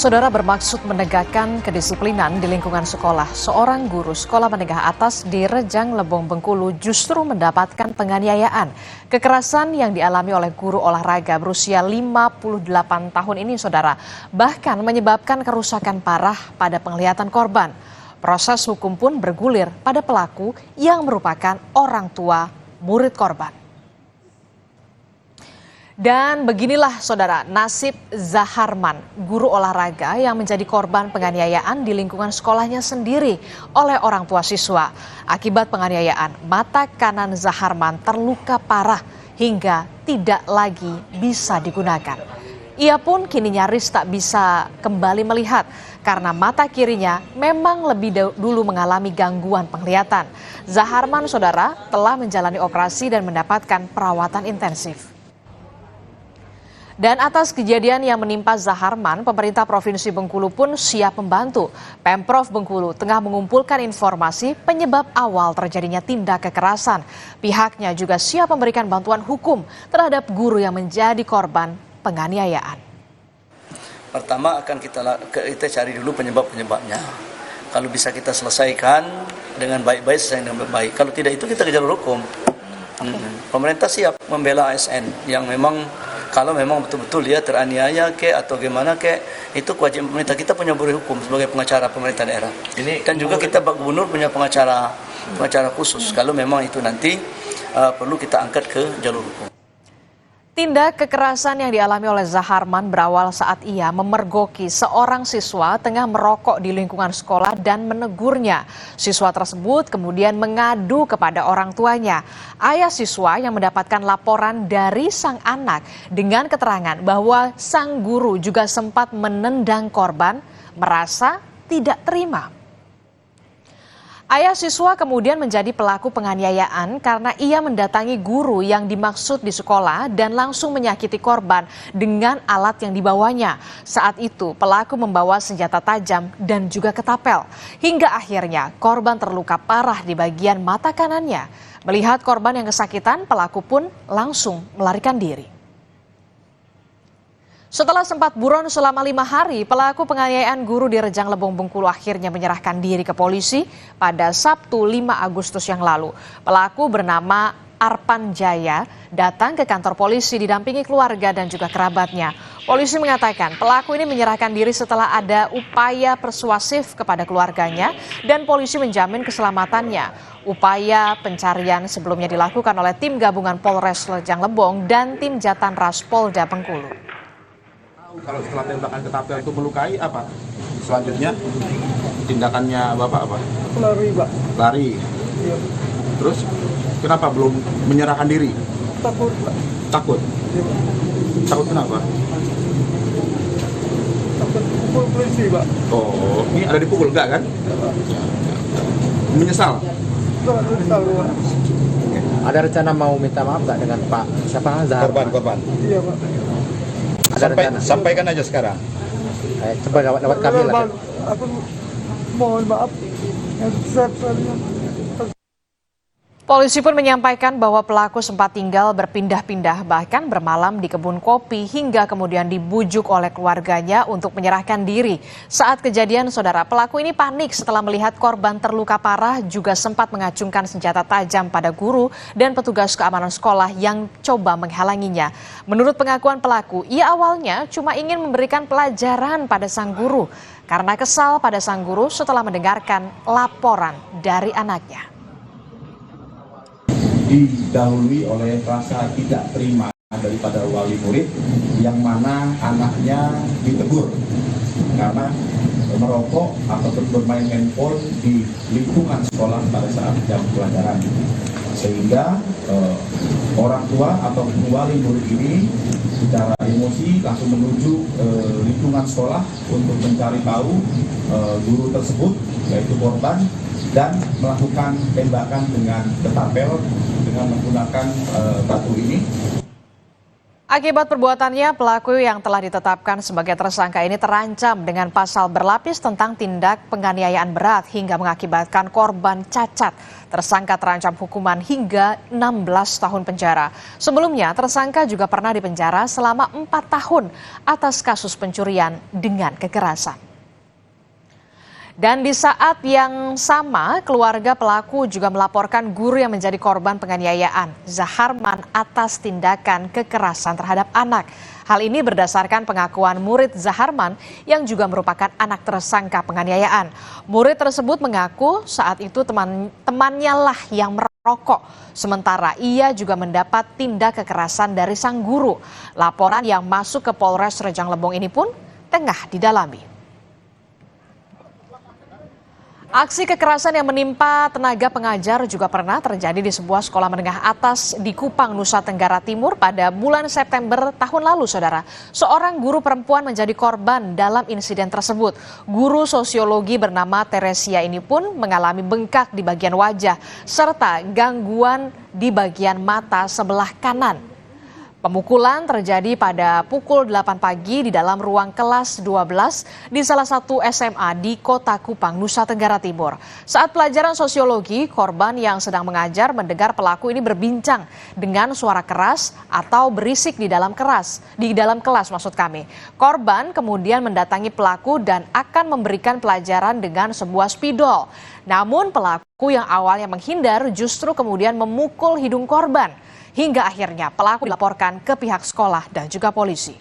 Saudara, bermaksud menegakkan kedisiplinan di lingkungan sekolah, seorang guru sekolah menengah atas di Rejang Lebong, Bengkulu justru mendapatkan penganiayaan. Kekerasan yang dialami oleh guru olahraga berusia 58 tahun ini, saudara, bahkan menyebabkan kerusakan parah pada penglihatan korban. Proses hukum pun bergulir pada pelaku yang merupakan orang tua murid korban. Dan beginilah saudara nasib Zaharman, guru olahraga yang menjadi korban penganiayaan di lingkungan sekolahnya sendiri oleh orang tua siswa. Akibat penganiayaan, mata kanan Zaharman terluka parah hingga tidak lagi bisa digunakan. Ia pun kini nyaris tak bisa kembali melihat karena mata kirinya memang lebih dulu mengalami gangguan penglihatan. Zaharman, saudara, telah menjalani operasi dan mendapatkan perawatan intensif. Dan atas kejadian yang menimpa Zaharman, pemerintah Provinsi Bengkulu pun siap membantu. Pemprov Bengkulu tengah mengumpulkan informasi penyebab awal terjadinya tindak kekerasan. Pihaknya juga siap memberikan bantuan hukum terhadap guru yang menjadi korban penganiayaan. Pertama akan kita cari dulu penyebab-penyebabnya. Kalau bisa kita selesaikan dengan baik-baik, selesai dengan baik. Kalau tidak itu kita kejar hukum. Pemerintah siap membela ASN yang memang kalau memang betul-betul dia teraniaya atau gimana itu kewajiban pemerintah. Kita punya buru hukum sebagai pengacara pemerintah daerah. Dan juga kita Pak Gubernur punya pengacara khusus. Kalau memang itu nanti perlu kita angkat ke jalur hukum. Tindak kekerasan yang dialami oleh Zaharman berawal saat ia memergoki seorang siswa tengah merokok di lingkungan sekolah dan menegurnya. Siswa tersebut kemudian mengadu kepada orang tuanya. Ayah siswa yang mendapatkan laporan dari sang anak dengan keterangan bahwa sang guru juga sempat menendang korban, merasa tidak terima. Ayah siswa kemudian menjadi pelaku penganiayaan karena ia mendatangi guru yang dimaksud di sekolah dan langsung menyakiti korban dengan alat yang dibawanya. Saat itu pelaku membawa senjata tajam dan juga ketapel. Hingga akhirnya korban terluka parah di bagian mata kanannya. Melihat korban yang kesakitan, pelaku pun langsung melarikan diri. Setelah sempat buron selama 5 hari, pelaku penganiayaan guru di Rejang Lebong, Bengkulu akhirnya menyerahkan diri ke polisi pada Sabtu 5 Agustus yang lalu. Pelaku bernama Arpan Jaya datang ke kantor polisi didampingi keluarga dan juga kerabatnya. Polisi mengatakan pelaku ini menyerahkan diri setelah ada upaya persuasif kepada keluarganya dan polisi menjamin keselamatannya. Upaya pencarian sebelumnya dilakukan oleh tim gabungan Polres Rejang Lebong dan tim Jatanras Polda Bengkulu. Kalau setelah tembakan ketapel itu melukai apa? Selanjutnya tindakannya Bapak apa? Lari, Pak. Lari. Iya. Terus kenapa belum menyerahkan diri? Takut, Pak. Takut? Iya, Pak. Takut kenapa? Takut pukul polisi, Pak. Oh, ini ada dipukul enggak kan? Iya, Pak. Menyesal? Enggak tahu, Pak. Ada rencana mau minta maaf nggak dengan Pak siapa Zaharman? Korban. Iya, Pak. Ada rencana? Sampaikan aja sekarang. Coba lewat kami lah. Aku mohon maaf yang sebesar-besarnya. Polisi pun menyampaikan bahwa pelaku sempat tinggal berpindah-pindah bahkan bermalam di kebun kopi hingga kemudian dibujuk oleh keluarganya untuk menyerahkan diri. Saat kejadian, saudara, pelaku ini panik setelah melihat korban terluka parah juga sempat mengacungkan senjata tajam pada guru dan petugas keamanan sekolah yang coba menghalanginya. Menurut pengakuan pelaku, ia awalnya cuma ingin memberikan pelajaran pada sang guru karena kesal pada sang guru setelah mendengarkan laporan dari anaknya. Didahului oleh rasa tidak terima daripada wali murid yang mana anaknya ditegur karena merokok ataupun bermain handphone di lingkungan sekolah pada saat jam pelajaran, sehingga orang tua atau wali murid ini secara emosi langsung menuju lingkungan sekolah untuk mencari tahu guru tersebut yaitu korban dan melakukan tembakan dengan ketapel dengan menggunakan batu ini. Akibat perbuatannya, pelaku yang telah ditetapkan sebagai tersangka ini terancam dengan pasal berlapis tentang tindak penganiayaan berat hingga mengakibatkan korban cacat. Tersangka terancam hukuman hingga 16 tahun penjara. Sebelumnya, tersangka juga pernah dipenjara selama 4 tahun atas kasus pencurian dengan kekerasan. Dan di saat yang sama, keluarga pelaku juga melaporkan guru yang menjadi korban penganiayaan, Zaharman, atas tindakan kekerasan terhadap anak. Hal ini berdasarkan pengakuan murid Zaharman yang juga merupakan anak tersangka penganiayaan. Murid tersebut mengaku saat itu temannya lah yang merokok. Sementara ia juga mendapat tindak kekerasan dari sang guru. Laporan yang masuk ke Polres Rejang Lebong ini pun tengah didalami. Aksi kekerasan yang menimpa tenaga pengajar juga pernah terjadi di sebuah sekolah menengah atas di Kupang, Nusa Tenggara Timur pada bulan September tahun lalu, saudara. Seorang guru perempuan menjadi korban dalam insiden tersebut. Guru sosiologi bernama Teresia ini pun mengalami bengkak di bagian wajah serta gangguan di bagian mata sebelah kanan. Pemukulan terjadi pada pukul 8 pagi di dalam ruang kelas 12 di salah satu SMA di Kota Kupang, Nusa Tenggara Timur. Saat pelajaran sosiologi, korban yang sedang mengajar mendengar pelaku ini berbincang dengan suara keras atau berisik di dalam kelas maksud kami. Korban kemudian mendatangi pelaku dan akan memberikan pelajaran dengan sebuah spidol. Namun pelaku yang awalnya menghindar justru kemudian memukul hidung korban. Hingga akhirnya pelaku dilaporkan ke pihak sekolah dan juga polisi.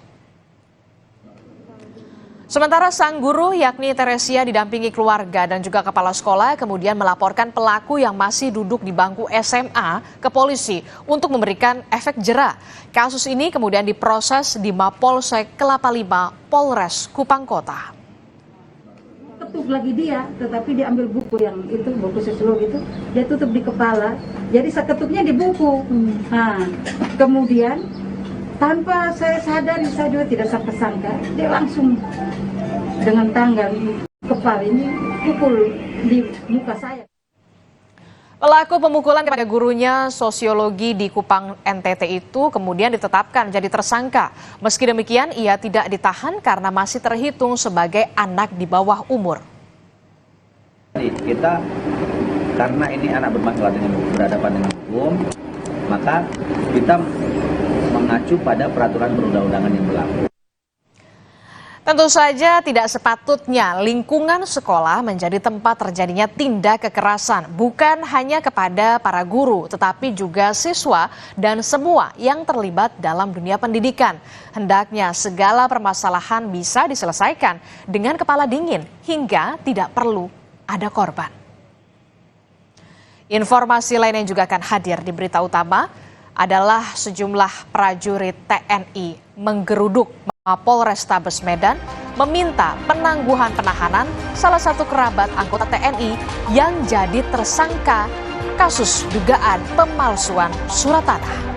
Sementara sang guru yakni Teresia didampingi keluarga dan juga kepala sekolah kemudian melaporkan pelaku yang masih duduk di bangku SMA ke polisi untuk memberikan efek jera. Kasus ini kemudian diproses di Mapolsek Kelapa Lima, Polres Kupang Kota. Ketuk lagi dia, tetapi dia ambil buku yang itu, buku sosiologi itu, dia tutup di kepala. Jadi seketuknya di buku. Nah, kemudian tanpa saya sadari, saya juga tidak sangka, dia langsung dengan tangan kepala ini pukul di muka saya. Pelaku pemukulan kepada gurunya sosiologi di Kupang NTT itu kemudian ditetapkan jadi tersangka. Meski demikian, ia tidak ditahan karena masih terhitung sebagai anak di bawah umur. Kita karena ini anak bermasalah dengan berhadapan dengan hukum, maka kita mengacu pada peraturan perundang-undangan yang berlaku. Tentu saja tidak sepatutnya lingkungan sekolah menjadi tempat terjadinya tindak kekerasan, bukan hanya kepada para guru, tetapi juga siswa dan semua yang terlibat dalam dunia pendidikan. Hendaknya segala permasalahan bisa diselesaikan dengan kepala dingin hingga tidak perlu ada korban. Informasi lain yang juga akan hadir di berita utama adalah sejumlah prajurit TNI menggeruduk Mapolrestabes Medan meminta penangguhan penahanan salah satu kerabat anggota TNI yang jadi tersangka kasus dugaan pemalsuan surat tanah.